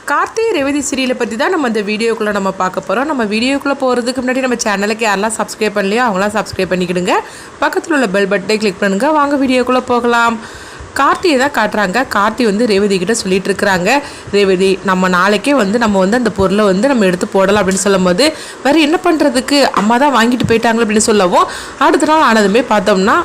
கார்த்தி ரேவதி சீரியலை பற்றி தான் நம்ம இந்த வீடியோக்குள்ளே நம்ம பார்க்க போகிறோம். நம்ம வீடியோக்குள்ளே போகிறதுக்கு முன்னாடி நம்ம சேனலுக்கு யாரெல்லாம் சப்ஸ்கிரைப் பண்ணலையோ அவங்களாம் சப்ஸ்கிரைப் பண்ணிக்கிடுங்க. பக்கத்தில் உள்ள பெல் பட்டனை கிளிக் பண்ணுங்க. வாங்க வீடியோக்குள்ளே போகலாம். கார்த்தியை தான் காட்டுறாங்க. கார்த்தி வந்து ரேவதி கிட்ட சொல்லிட்டு இருக்கிறாங்க, ரேவதி நம்ம நாளைக்கே வந்து நம்ம வந்து அந்த பொருளை வந்து நம்ம எடுத்து போடலாம் அப்படின்னு சொல்லும் போது, வேறு என்ன பண்ணுறதுக்கு அம்மா தான் வாங்கிட்டு போயிட்டாங்க அப்படின்னு சொல்லவும், அடுத்த நாள் ஆனதுமே பார்த்தோம்னா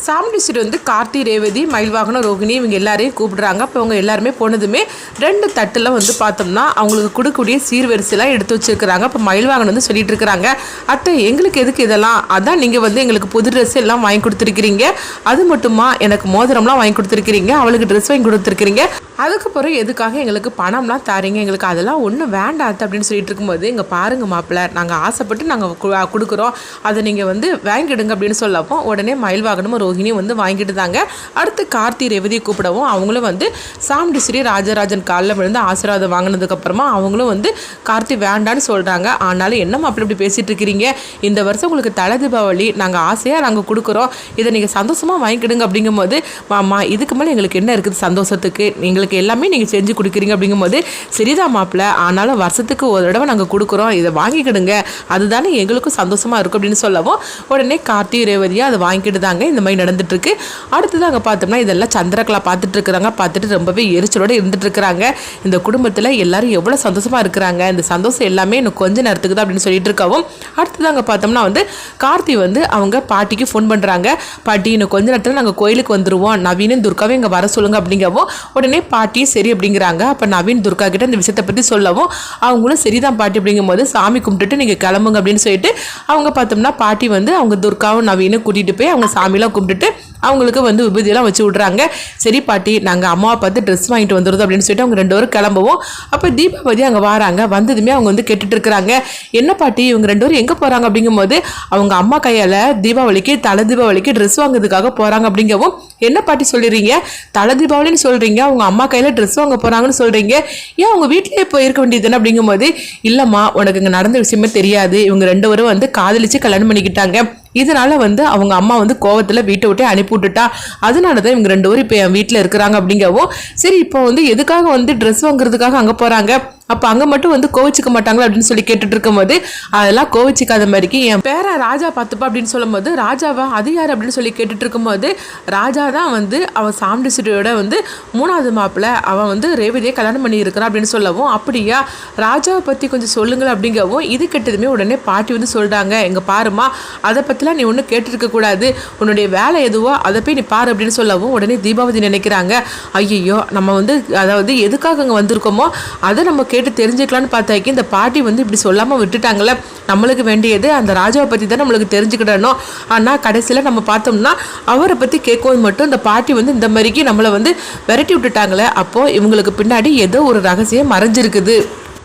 சாமுண்டி ஸ்ட்ரீட் வந்து கார்த்தி ரேவதி மயில்வாகனம் ரோகிணி இவங்க எல்லாரையும் கூப்பிடுறாங்க. அப்போ அவங்க எல்லாருமே போனதுமே 2 தட்டில் வந்து பார்த்தோம்னா அவங்களுக்கு கொடுக்கக்கூடிய சீர்வரிசைலாம் எடுத்து வச்சுருக்கிறாங்க. அப்போ மயில்வாகனம் வந்து சொல்லிட்டு இருக்கிறாங்க, அத்தை எங்களுக்கு எதுக்கு இதெல்லாம், அதான் நீங்கள் வந்து எங்களுக்கு புது ட்ரெஸ் எல்லாம் வாங்கி கொடுத்துருக்கிறீங்க, அது மட்டுமா எனக்கு மோதிரம்லாம் வாங்கி கொடுத்துருக்கிறீங்க, அவளுக்கு ட்ரெஸ் வாங்கி கொடுத்துருக்கிறீங்க, அதுக்கப்புறம் எதுக்காக எங்களுக்கு பணம்லாம் தாரீங்க, எங்களுக்கு அதெல்லாம் ஒன்றும் வேண்டாம் அப்படின்னு சொல்லிட்டு இருக்கும்போது, இங்கே பாருங்க மாப்பிள்ளை நாங்கள் ஆசைப்பட்டு நாங்கள் கொடுக்குறோம், அதை நீங்கள் வந்து வாங்கிடுங்க அப்படின்னு சொல்லப்போ உடனே மயில்வாகனமும் ரோஹிணியும் வந்து வாங்கிட்டு தாங்க. அடுத்து கார்த்தி ரேவதியை கூப்பிடவும் அவங்களும் வந்து சாமுண்டி ஸ்ரீ ராஜராஜன் காலில் விழுந்து ஆசீர்வாதம் வாங்கினதுக்கப்புறமா அவங்களும் வந்து கார்த்தி வேண்டான்னு சொல்கிறாங்க. ஆனாலும் என்னம்மா அப்படி பேசிகிட்டு இருக்கிறீங்க, இந்த வருஷம் உங்களுக்கு தலை தீபாவளி, நாங்கள் ஆசையாக நாங்கள் கொடுக்குறோம், இதை நீங்கள் சந்தோஷமாக வாங்கிக்கிடுங்க அப்படிங்கும்போது, மாமா இதுக்கு மேலே எங்களுக்கு என்ன இருக்குது சந்தோஷத்துக்கு, எங்களுக்கு எல்லாமே நீங்கள் செஞ்சு கொடுக்குறீங்க அப்படிங்கும்போது, சரிதான் மாப்பிள்ள ஆனாலும் வருஷத்துக்கு ஒரு தடவை நாங்கள் கொடுக்குறோம், இதை வாங்கிக்கிடுங்க, அதுதானே எங்களுக்கும் சந்தோஷமாக இருக்கும் அப்படின்னு சொல்லவும் உடனே கார்த்தி ரேவதியாக அதை வாங்கிட்டு தாங்க இந்த மாதிரி நடந்துட்டுருக்கு. அடுத்தது அங்கே பார்த்தோம்னா இதெல்லாம் சந்திரகலா பார்த்துட்டு இருக்கிறாங்க. பார்த்துட்டு ரொம்பவே எரிச்சலோடு இருந்துட்டு இருக்கிறாங்க. இந்த குடும்பத்தில் எல்லாரும் எவ்வளோ சந்தோஷமாக இருக்கிறாங்க, இந்த சந்தோஷம் எல்லாமே இன்னும் கொஞ்ச நேரத்துக்கு தான் அப்படின்னு சொல்லிட்டு இருக்கவும், அடுத்தது அங்கே பார்த்தோம்னா வந்து கார்த்தி வந்து அவங்க பாட்டிக்கு ஃபோன் பண்ணுறாங்க, பாட்டி இன்னும் கொஞ்ச நேரத்தில் நாங்கள் கோயிலுக்கு வந்துடுவோம், நவீனும் துர்காவும் இங்கே வர சொல்லுங்க அப்படிங்கவும் உடனே பாட்டி சரி அப்படிங்கிறாங்க. அப்போ நவீன் துர்கா கிட்ட இந்த விஷயத்தை பற்றி சொல்லவும் அவங்களும் சரிதான் பாட்டி அப்படிங்கும்போது சாமி கும்பிட்டுட்டு நீங்கள் கிளம்புங்க அப்படின்னு சொல்லிட்டு அவங்க பார்த்தோம்னா பாட்டி வந்து அவங்க துர்காவும் நவீனும் கூட்டிகிட்டு போய் அவங்க சாமியெல்லாம் கும்பிட்டுட்டு அவங்களுக்கு வந்து விபூதியெல்லாம் வச்சு விட்றாங்க. சரி பாட்டி நாங்கள் அம்மாவை பார்த்து ட்ரெஸ் வாங்கிட்டு வந்துடுறோம் அப்படின்னு சொல்லிட்டு அவங்க 2 பேரும் கிளம்புவோம். அப்போ தீபாவதி அங்கே வராங்க. வந்ததுமே அவங்க வந்து கேட்டுட்டு இருக்கிறாங்க, என்ன பாட்டி இவங்க 2 பேரும் எங்கே போகிறாங்க அப்படிங்கும்போது, அவங்க அம்மா கையால் தீபாவளிக்கு தலை தீபாவளிக்கு ட்ரெஸ் வாங்குறதுக்காக போகிறாங்க அப்படிங்கவும், என்ன பாட்டி சொல்லிடுறீங்க, தலை தீபாவளின்னு சொல்கிறீங்க, அவங்க அம்மா கையில் ட்ரெஸ் வாங்க போகிறாங்கன்னு சொல்கிறீங்க, ஏன் அவங்க வீட்டிலேயே போயிருக்க வேண்டியதுன்னு அப்படிங்கும்போது, இல்லைம்மா உனக்கு இங்கே நடந்த விஷயமே தெரியாது, இவங்க 2 பேரும் வந்து காதலிச்சு கல்யாணம் பண்ணிக்கிட்டாங்க, இதனால வந்து அவங்க அம்மா வந்து கோவத்தில் வீட்டை விட்டு அனுப்பி விட்டுட்டா, அதனால தான் இவங்க 2 பேரும் இப்போ என் வீட்டில் இருக்கிறாங்க அப்படிங்கவும், சரி இப்போ வந்து எதுக்காக வந்து ட்ரெஸ் வாங்குறதுக்காக அங்கே போகிறாங்க, அப்போ அங்கே மட்டும் வந்து கோவிச்சிக்க மாட்டாங்களா அப்படின்னு சொல்லி கேட்டுட்டு இருக்கும்போது, அதெல்லாம் கோவிச்சிக்காத மாதிரிக்கு என் பேரை ராஜா பார்த்துப்பா அப்படின்னு சொல்லும்போது, ராஜாவா அது யார் அப்படின்னு சொல்லி கேட்டுட்டு இருக்கும்போது, ராஜா தான் வந்து அவன் சாமுண்டி ஸ்ரீயோட வந்து 3வது மாப்பிள்ளை, அவன் வந்து ரேவதியை கல்யாணம் பண்ணி இருக்கிறான் அப்படின்னு சொல்லவும், அப்படியா ராஜாவை பற்றி கொஞ்சம் சொல்லுங்கள் அப்படிங்கவும், இது கெட்டதுமே உடனே பாட்டி வந்து சொல்கிறாங்க, எங்கள் பாருமா அதை பற்றிலாம் நீ ஒன்றும் கேட்டுருக்கக்கூடாது, உன்னுடைய வேலை எதுவோ அதை போய் நீ பாரு அப்படின்னு சொல்லவும் உடனே தீபாவதி நினைக்கிறாங்க, ஐயோ நம்ம வந்து அதாவது எதுக்காக அங்கே வந்திருக்கோமோ அதை நம்ம கேட்டு தெரிஞ்சுக்கலான்னு பார்த்தாக்கி இந்த பாட்டி வந்து இப்படி சொல்லாமல் விட்டுட்டாங்களே, நம்மளுக்கு வேண்டியது அந்த ராஜாவை பற்றி தான் நம்மளுக்கு தெரிஞ்சுக்கிடணும், ஆனால் கடைசியில் நம்ம பார்த்தோம்னா அவரை பற்றி கேட்கவும் மட்டும் இந்த பாட்டி வந்து இந்த மாதிரிக்கு நம்மளை வந்து விரட்டி விட்டுட்டாங்களே, அப்போது இவங்களுக்கு பின்னாடி ஏதோ ஒரு ரகசியம் மறைஞ்சிருக்குது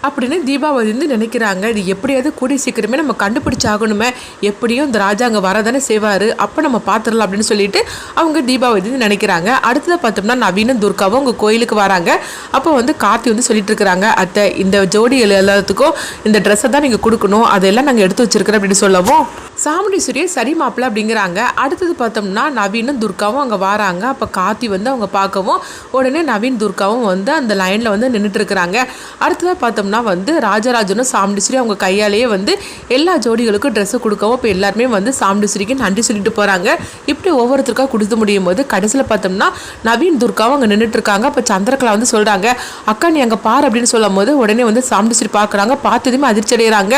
அப்படின்னு தீபாவளி வந்து நினைக்கிறாங்க. இது எப்படியாவது கூடிய சீக்கிரமே நம்ம கண்டுபிடிச்சாகணுமே, எப்படியும் இந்த ராஜா அங்கே வரதானே செய்வார், அப்போ நம்ம பார்த்துடலாம் அப்படின்னு சொல்லிட்டு அவங்க தீபாவளி வந்து நினைக்கிறாங்க. அடுத்ததாக பார்த்தோம்னா நவீனும் துர்காவும் அவங்க கோயிலுக்கு வராங்க. அப்போ வந்து கார்த்தி வந்து சொல்லிட்டு இருக்கிறாங்க, அத்தை இந்த ஜோடி எல்லாத்துக்கும் இந்த ட்ரெஸ்ஸை தான் நீங்கள் கொடுக்கணும், அதெல்லாம் நாங்கள் எடுத்து வச்சிருக்கிறோம் அப்படின்னு சொல்லவும் சாமுண்டி ஸ்ரீயை சரி மாப்பிள்ள அப்படிங்கிறாங்க. அடுத்தது பார்த்தோம்னா நவீனும் துர்காவும் அங்கே வராங்க. அப்போ கார்த்தி வந்து அவங்க பார்க்கவும் உடனே நவீன் துர்காவும் வந்து அந்த லைனில் வந்து நின்றுட்டு இருக்கிறாங்க. அடுத்ததாக பார்த்தோம்னா வந்து ராஜராஜனும் சாமுண்டி ஸ்ரீ அவங்க கையாலேயே வந்து எல்லா ஜோடிகளுக்கும் ட்ரெஸ்ஸு கொடுக்கவும் இப்போ எல்லாருமே வந்து சாமுண்டி ஸ்ரீக்கு நன்றி சொல்லிட்டு போகிறாங்க. இப்படி ஒவ்வொருத்தருக்காக கொடுத்து முடியும் போது கடைசியில் பார்த்தோம்னா நவீன் துர்காவும் அங்கே நின்றுட்டு இருக்காங்க. அப்போ சந்திரகலா வந்து சொல்கிறாங்க, அக்கா நீ அங்கே பாரு அப்படின்னு சொல்லும் போது உடனே வந்து சாமுண்டி ஸ்ரீ பார்க்குறாங்க. பார்த்ததுமே அதிர்ச்சி அடைகிறாங்க,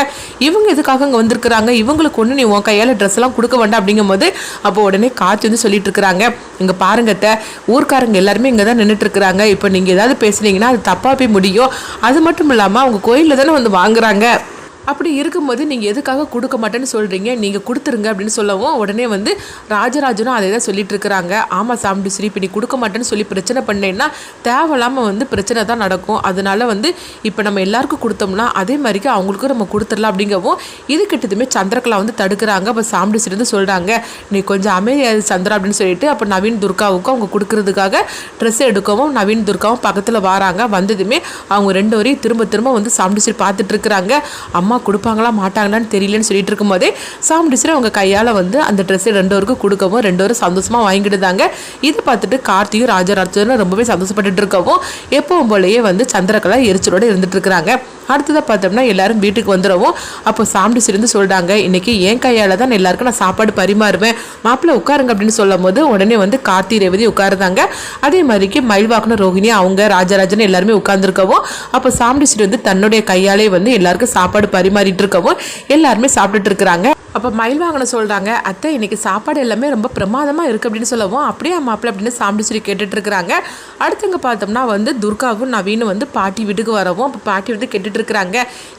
இவங்க எதுக்காக அங்கே வந்திருக்கிறாங்க, இவங்களுக்கு ஒன்று நீ உன் கையால் ட்ரெஸ் எல்லாம் கொடுக்க வேண்டாம் அப்படிங்கும்போது, அப்போ உடனே கார்த்தி வந்து சொல்லிட்டு இருக்கிறாங்க, இங்கே பாருங்கத்த ஊர்க்காரங்க எல்லாருமே இங்கே தான் நின்றுட்டு இருக்கிறாங்க, இப்போ நீங்கள் ஏதாவது பேசுனீங்கன்னா அது தப்பாக போய் முடியும், அது மட்டும் இல்லாமல் அவங்க கோயிலில் தானே வந்து வாங்குறாங்க, அப்படி இருக்கும்போது நீங்கள் எதுக்காக கொடுக்க மாட்டேன்னு சொல்கிறீங்க, நீங்கள் கொடுத்துருங்க அப்படின்னு சொல்லவும் உடனே வந்து ராஜராஜனும் அதே தான் சொல்லிட்டு இருக்கிறாங்க, ஆமாம் சாமுண்டி ஸ்ரீ இப்போ நீ கொடுக்க மாட்டேன்னு சொல்லி பிரச்சனை பண்ணேன்னா தேவையில்லாமல் வந்து பிரச்சனை தான் நடக்கும், அதனால வந்து இப்போ நம்ம எல்லாருக்கும் கொடுத்தோம்னா அதே மாதிரிக்கு அவங்களுக்கும் நம்ம கொடுத்துடலாம் அப்படிங்கவும் இது கிட்டதுமே சந்திரகலா வந்து தடுக்கிறாங்க. அப்போ சாமுண்டி ஸ்ரீ வந்து சொல்கிறாங்க, நீ கொஞ்சம் அமைதியாக சந்திரா அப்படின்னு சொல்லிட்டு அப்போ நவீன் துர்காவுக்கும் அவங்க கொடுக்கறதுக்காக ட்ரெஸ் எடுக்கவும் நவீன் துர்காவும் பக்கத்தில் வராங்க. வந்ததுமே அவங்க 2 பேரையும் திரும்ப திரும்ப வந்து சாமுண்டி ஸ்ரீ பார்த்துட்டு இருக்கிறாங்க, அம்மா கொடுப்பாங்களா மாட்டாங்களான்னு தெரியலன்னு சொல்லிட்டு இருக்கும்போதே சாமுண்டீஸ்வரி அவங்க கையால் வந்து அந்த ட்ரெஸ்ஸை 2 பேருக்கும் கொடுக்கவும் 2 பேரும் சந்தோஷமாக வாங்கிடுதாங்க. இதை பார்த்துட்டு கார்த்தியும் ராஜராஜனும் ரொம்பவே சந்தோஷப்பட்டுட்டு இருக்கவும் எப்பவும் போலயே வந்து சந்திரகலா எரிச்சலோட இருந்துட்டு இருக்கிறாங்க. அடுத்ததாக பார்த்தோம்னா எல்லாரும் வீட்டுக்கு வந்துடவும் அப்போ சாமுண்டீஸ்வரி இருந்து சொல்கிறாங்க, இன்னைக்கு என் கையால் தான் எல்லாருக்கும் நான் சாப்பாடு பரிமாறுவேன், மாப்பிள்ளை உட்காருங்க அப்படின்னு சொல்லும் போது உடனே வந்து கார்த்தி ரேவதி உட்காருதாங்க. அதே மாதிரிக்கு மயில்வாக்கணும் ரோகிணி அவங்க ராஜராஜன் எல்லாருமே உட்கார்ந்துருக்கவும் அப்போ சாமுண்டீஸ்வரி வந்து தன்னுடைய கையாலே வந்து எல்லாருக்கும் சாப்பாடு பரிமாறிட்டு இருக்கவும் எல்லாருமே சாப்பிட்டுட்டு இருக்கிறாங்க. அப்போ மயில்வாகனம் சொல்கிறாங்க, அத்தை இன்னைக்கு சாப்பாடு எல்லாமே ரொம்ப பிரமாதமாக இருக்குது அப்படின்னு சொல்லவும் அப்படியே மாப்பிள்ளை அப்படின்னு சாமுண்டீஸ்வரி கேட்டுட்டு இருக்கிறாங்க. அடுத்தவங்க பார்த்தோம்னா வந்து துர்காவும் நவீனும் வந்து பாட்டி வீட்டுக்கு வரவும் அப்போ பாட்டி வந்து கேட்டுட்டு இருக்கிறாங்க,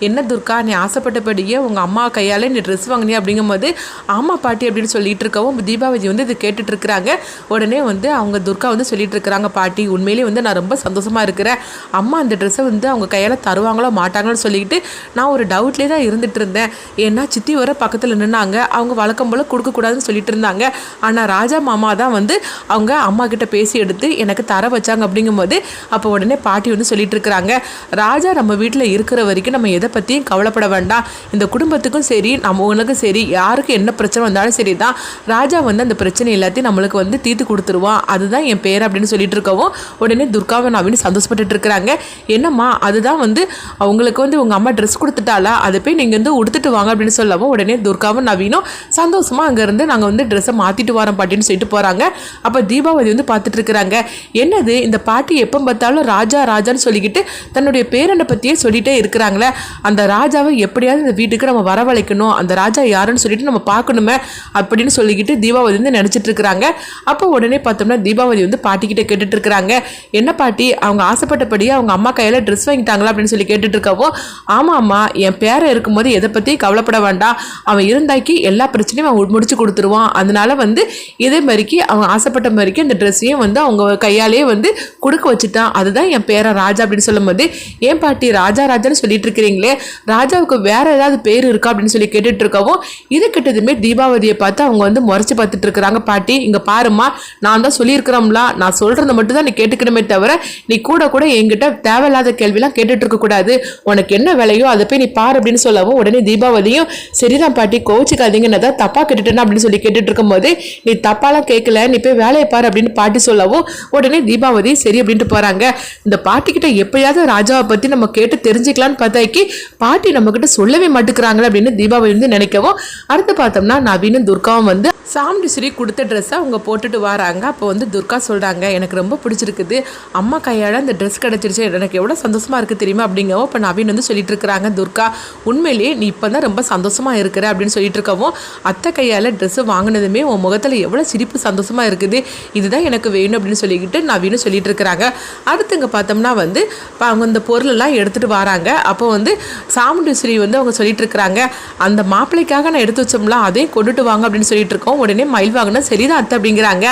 என்ன துர்கா நீ ஆசைப்பட்டபடியே உங்கள் அம்மா கையால் நீ ட்ரெஸ் வாங்கினியா அப்படிங்கும்போது ஆமாம் பாட்டி அப்படின்னு சொல்லிட்டு இருக்கவும் தீபாவதி வந்து இது கேட்டுட்டு இருக்கிறாங்க. உடனே வந்து அவங்க துர்கா வந்து சொல்லிட்டு இருக்கிறாங்க, பாட்டி உண்மையிலேயே வந்து நான் ரொம்ப சந்தோஷமாக இருக்கிறேன், அம்மா அந்த ட்ரெஸ்ஸை வந்து அவங்க கையால் தருவாங்களோ மாட்டாங்களோன்னு சொல்லிக்கிட்டு நான் ஒரு டவுட்லேயே தான் இருந்துட்டு இருந்தேன். ஏன்னா சித்தி வர பக்கத்தில் நின்னாங்க, அவங்க வழக்கம் போல் கொடுக்கக்கூடாதுன்னு சொல்லிட்டு இருந்தாங்க. ஆனால் ராஜா மாமா தான் வந்து அவங்க அம்மா கிட்ட பேசி எடுத்து எனக்கு தர வச்சாங்க அப்படிங்கும்போது அப்போ உடனே பாட்டி வந்து சொல்லிட்டு இருக்கிறாங்க, ராஜா நம்ம வீட்டில் இருக்கிற வரைக்கும் நம்ம எதை பற்றியும் கவலைப்பட வேண்டாம், இந்த குடும்பத்துக்கும் சரி நம்மளுக்கும் சரி யாருக்கு என்ன பிரச்சனை வந்தாலும் சரி தான் ராஜா வந்து அந்த பிரச்சனை எல்லாத்தையும் நம்மளுக்கு வந்து தீர்த்து கொடுத்துருவான், அதுதான் என் பேர் அப்படின்னு சொல்லிட்டு இருக்கவும் உடனே துர்காவை நவீன் சந்தோஷப்பட்டு இருக்கிறாங்க. என்னம்மா அதுதான் வந்து அவங்களுக்கு வந்து உங்கள் அம்மா ட்ரெஸ் கொடுத்துட்டாலா, அதை போய் நீங்கள் வந்து உடுத்துட்டு வாங்க அப்படின்னு சொல்லவும் உடனே துர்காவும் நவீனும் சந்தோஷமாக அங்கேருந்து நாங்கள் வந்து ட்ரெஸ்ஸை மாற்றிட்டு வரோம் பாட்டின்னு சொல்லிட்டு போகிறாங்க. அப்போ தீபாவதி வந்து பார்த்துட்டு இருக்கிறாங்க, என்னது இந்த பாட்டி எப்போ பார்த்தாலும் ராஜா ராஜான்னு சொல்லிக்கிட்டு தன்னுடைய பேரனை பற்றியே சொல்லிகிட்டே இருக்கிறாங்களே, அந்த ராஜாவை எப்படியாவது இந்த வீட்டுக்கு நம்ம வரவழைக்கணும், அந்த ராஜா யாருன்னு சொல்லிட்டு நம்ம பார்க்கணுமே அப்படின்னு சொல்லிக்கிட்டு தீபாவதி வந்து நினச்சிட்டு இருக்கிறாங்க. அப்போ உடனே பார்த்தோம்னா தீபாவதி வந்து பாட்டிக்கிட்ட கேட்டுட்டு இருக்கிறாங்க, என்ன பாட்டி அவங்க ஆசைப்பட்டபடியே அவங்க அம்மா கையில் ட்ரெஸ் வாங்கிட்டாங்களா அப்படின்னு சொல்லி கேட்டுட்டு இருக்கவும் ஆமாம் அம்மா என் பேரை இருக்கும்போது எதை பற்றி கவலைப்பட வேண்டாம், அவன் இருந்தாக்கி எல்லா பிரச்சனையும் அவன் முடிச்சு கொடுத்துருவான், அதனால வந்து இதே மாதிரிக்கு அவங்க ஆசைப்பட்ட மாதிரிக்கு அந்த ட்ரெஸ்ஸையும் வந்து அவங்க கையாலேயே வந்து கொடுக்க வச்சுட்டான், அதுதான் என் பேரை ராஜா அப்படின்னு சொல்லும் போது ஏன் பாட்டி ராஜா ராஜான்னு சொல்லிட்டு இருக்கிறீங்களே, ராஜாவுக்கு வேற ஏதாவது பேர் இருக்கா அப்படின்னு சொல்லி கேட்டுட்டு இருக்கவும் இது கிட்டதுமே தீபாவதியை பார்த்து அவங்க வந்து முறைச்சு பார்த்துட்டு இருக்கிறாங்க. பாட்டி இங்க பாருமா, நான் தான் சொல்லியிருக்கிறோம்ல, நான் சொல்றதை மட்டும் தான் நீ கேட்டுக்கணுமே தவிர நீ கூட கூட என்கிட்ட தேவையில்லாத கேள்விலாம் கேட்டுட்டு இருக்க கூடாது, உனக்கு என்ன வேலையோ அதை போய் நீ பாரு அப்படின்னு சொல்லவும் உடனே தீபாவதியும் சரிதான் பாட்டி கோவிச்சுக்காதீங்கன்னு தான் தப்பா கேட்டுட்டேன்னா அப்படின்னு சொல்லி கேட்டுட்டு இருக்கும்போது நீ தப்பாலாம் கேட்கல, நீ போய் வேலையை பாரு அப்படின்னு பாட்டி சொல்லவும் உடனே தீபாவதி சரி அப்படின்ட்டு போறாங்க. இந்த பாட்டி கிட்ட எப்பயாவது ராஜாவை பத்தி நம்ம கேட்டு தெரிஞ்சுக்கலான்னு பார்த்தாக்கி பாட்டி நம்ம கிட்ட சொல்லவே மாட்டுக்கிறாங்களே அப்படின்னு தீபாவளி வந்து நினைக்கவும் அடுத்து பார்த்தோம்னா நவீனும் துர்காவும் வந்து சாமுண்டீஸ்வரி கொடுத்த ட்ரெஸ்ஸை அவங்க போட்டுட்டு வராங்க. அப்போ வந்து துர்கா சொல்கிறாங்க, எனக்கு ரொம்ப பிடிச்சிருக்குது, அம்மா கையால் அந்த ட்ரெஸ் கிடச்சிருச்சு, எனக்கு எவ்வளோ சந்தோஷமாக இருக்குது தெரியுமா அப்படிங்கவும் இப்போ நவீன் வந்து சொல்லிட்டு இருக்கிறாங்க, துர்கா உண்மையிலேயே நீ இப்போ தான் ரொம்ப சந்தோஷமாக இருக்கிற அப்படின்னு சொல்லிட்டு இருக்கவும் அத்தை கையால் ட்ரெஸ்ஸு வாங்கினதுமே உன் முகத்தில் எவ்வளோ சிரிப்பு சந்தோஷமாக இருக்குது, இதுதான் எனக்கு வேணும் அப்படின்னு சொல்லிக்கிட்டு நவீனும் சொல்லிட்டு இருக்கிறாங்க. அடுத்துங்க பார்த்தோம்னா வந்து அவங்க அந்த பொருளெல்லாம் எடுத்துகிட்டு வராங்க. அப்போ வந்து சாமுண்டீஸ்வரி வந்து அவங்க சொல்லிட்டு இருக்கிறாங்க, அந்த மாப்பிள்ளைக்காக நான் எடுத்து வச்சோம்ல அதையும் கொண்டுட்டு வாங்க அப்படின்னு சொல்லிட்டு இருக்கோம். உடனே மயில்வாகனம் சரிதான் அத்தை அப்படிங்கிறாங்க.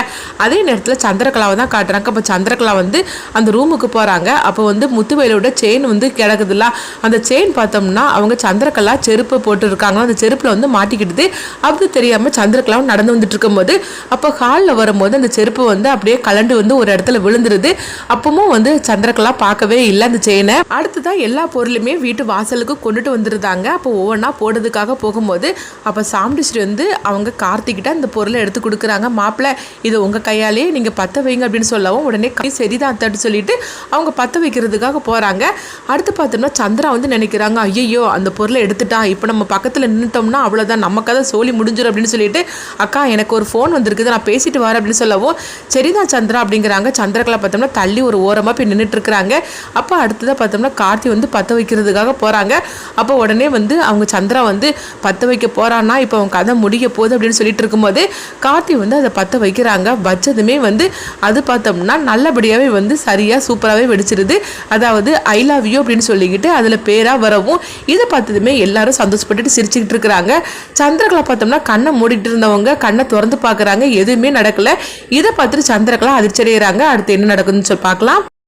அதே நேரத்தில் சந்திரகலாவை தான் காட்டுறாங்க. அப்போ சந்திரகலா வந்து அந்த ரூமுக்கு போகிறாங்க. அப்போ வந்து முத்துவேலோட செயின் வந்து கிடக்குதுல்ல, அந்த செயின் பார்த்தோம்னா அவங்க சந்திரகலா செருப்பு போட்டு இருக்காங்க, அந்த செருப்பில் வந்து மாட்டிக்கிடுது. அப்படி தெரியாமல் சந்திரகலாவும் நடந்து வந்துட்டு இருக்கும்போது அப்போ ஹாலில் வரும்போது அந்த செருப்பு வந்து அப்படியே கலண்டு வந்து ஒரு இடத்துல விழுந்துருது. அப்பவும் வந்து சந்திரகலா பார்க்கவே இல்லை அந்த செயினை. அடுத்துதான் எல்லா பொருளுமே வீட்டு வாசலுக்கு கொண்டுட்டு வந்துருந்தாங்க. அப்போ ஒவ்வொன்றா போடுறதுக்காக போகும்போது அப்போ சாமுண்டீஸ்வரி வந்து அவங்க கார்த்திகிட்ட அந்த பொருளை எடுத்து கொடுக்குறாங்க. மாப்பிள்ளை இது உங்கள் கையாலேயே நீங்கள் பற்ற வைங்க அப்படின்னு சொல்லவும் உடனே சரிதான் அத்தட்டு சொல்லிட்டு அவங்க பற்ற வைக்கிறதுக்காக போகிறாங்க. அடுத்து பார்த்தோம்னா சந்திரா வந்து நினைக்கிறாங்க, ஐயோ அந்த பொருளை எடுத்துட்டான், இப்போ நம்ம பக்கத்தில் நின்றுட்டோம்னா அவ்வளோதான் நம்ம கதை சோழி முடிஞ்சிடும் அப்படின்னு சொல்லிட்டு அக்கா எனக்கு ஒரு ஃபோன் வந்திருக்குது நான் பேசிட்டு வரேன் அப்படின்னு சொல்லவும் சரிதான் சந்திரா அப்படிங்கிறாங்க. சந்திரகலா பார்த்தோம்னா தள்ளி ஒரு ஓரமாக போய் நின்றுட்டு இருக்கிறாங்க. அப்போ அடுத்ததாக பார்த்தோம்னா கார்த்தி வந்து பற்ற வைக்கிறதுக்காக போகிறாங்க. அப்போ உடனே வந்து அவங்க சந்திரா வந்து பற்ற வைக்க போகிறான்னா இப்போ அவங்க கதை முடிய போகுது அப்படின்னு சொல்லிட்டு இருக்கும்போது கார்த்தி வந்து அதை பற்ற வைக்கிறாங்க. வச்சதுமே வந்து அது பார்த்தோம்னா நல்லபடியாகவே வந்து சரியாக சூப்பராகவே வெடிச்சிருது. அதாவது ஐ லவ் யூ அப்படின்னு சொல்லிக்கிட்டு அதில் பேராக வரவும் இதை பார்த்ததுமே எல்லாரும் சந்தோஷப்பட்டுட்டு சிரிச்சுக்கிட்டு இருக்கிறாங்க. சந்திரகலா பார்த்தோம்னா கண்ணை மூடிட்டு இருந்தவங்க கண்ணை திறந்து பார்க்குறாங்க, எதுவுமே நடக்கலை. இதை பார்த்துட்டு சந்திரகலா அதிர்ச்சி அடைகிறாங்க. அடுத்து என்ன நடக்குதுன்னு சொல்லி பார்க்கலாம்.